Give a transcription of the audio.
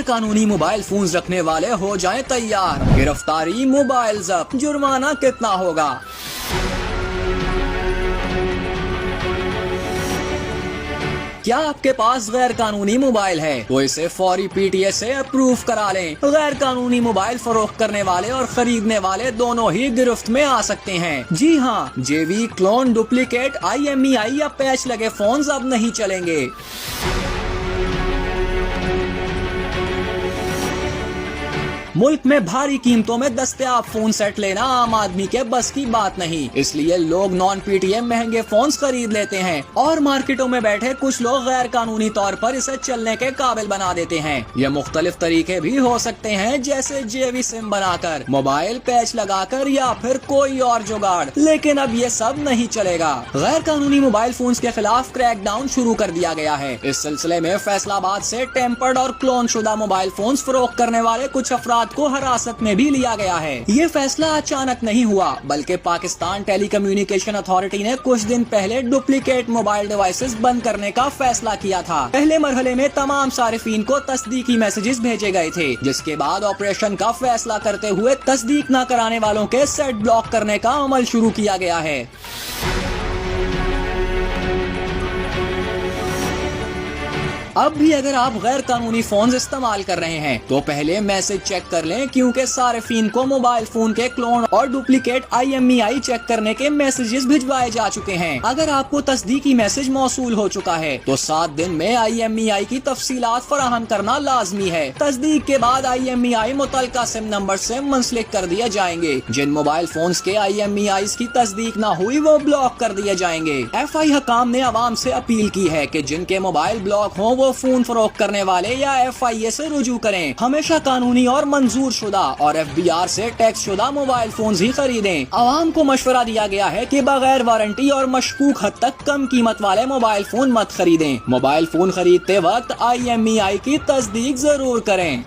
قانونی mobile phones رکھنے والے ہو جائیں تیار، گرفتاری، موبائل ضبط، جرمانہ کتنا ہوگا؟ کیا آپ کے پاس غیر قانونی موبائل ہے تو اسے فوری پی ٹی اے سے اپروو کرا لیں۔ غیر قانونی موبائل فروخت کرنے والے اور خریدنے والے دونوں ہی گرفت میں آ سکتے ہیں۔ جی ہاں، جے وی، کلون، ڈپلیکیٹ، IMEI یا پیچ لگے فونز اب نہیں چلیں گے۔ ملک میں بھاری قیمتوں میں دستیاب فون سیٹ لینا عام آدمی کے بس کی بات نہیں، اس لیے لوگ نان پی ٹی ایم مہنگے فونز خرید لیتے ہیں اور مارکیٹوں میں بیٹھے کچھ لوگ غیر قانونی طور پر اسے چلنے کے قابل بنا دیتے ہیں۔ یہ مختلف طریقے بھی ہو سکتے ہیں، جیسے جے وی سم بنا کر، موبائل پیچ لگا کر یا پھر کوئی اور جگاڑ، لیکن اب یہ سب نہیں چلے گا۔ غیر قانونی موبائل فونز کے خلاف کریک ڈاؤن شروع کر دیا گیا ہے۔ اس سلسلے میں فیصل آباد سے ٹیمپرڈ اور کلون شدہ موبائل فونز فروخت کرنے والے کچھ افراد کو حراست میں بھی لیا گیا ہے۔ یہ فیصلہ اچانک نہیں ہوا، بلکہ پاکستان ٹیلی کمیونیکیشن اتھارٹی نے کچھ دن پہلے ڈپلیکیٹ موبائل ڈیوائسز بند کرنے کا فیصلہ کیا تھا۔ پہلے مرحلے میں تمام صارفین کو تصدیقی میسجز بھیجے گئے تھے، جس کے بعد آپریشن کا فیصلہ کرتے ہوئے تصدیق نہ کرانے والوں کے سیٹ بلاک کرنے کا عمل شروع کیا گیا ہے۔ اب بھی اگر آپ غیر قانونی فونز استعمال کر رہے ہیں تو پہلے میسج چیک کر لیں، کیونکہ صارفین کو موبائل فون کے کلون اور ڈپلیکیٹ IMEI چیک کرنے کے میسجز بھجوائے جا چکے ہیں۔ اگر آپ کو تصدیقی میسج موصول ہو چکا ہے تو 7 دن میں IMEI کی تفصیلات فراہم کرنا لازمی ہے۔ تصدیق کے بعد IMEI متعلقہ سم نمبر سے منسلک کر دیے جائیں گے۔ جن موبائل فونز کے IMEIs کی تصدیق نہ ہوئی وہ بلاک کر دیے جائیں گے۔ FI حکام نے عوام سے اپیل کی ہے کہ جن کے موبائل بلاک ہوں وہ فون فروخت کرنے والے یا FIA سے رجوع کریں۔ ہمیشہ قانونی اور منظور شدہ اور FBR سے ٹیکس شدہ موبائل فونز ہی خریدیں۔ عوام کو مشورہ دیا گیا ہے کہ بغیر وارنٹی اور مشکوک حد تک کم قیمت والے موبائل فون مت خریدیں۔ موبائل فون خریدتے وقت IMEI کی تصدیق ضرور کریں۔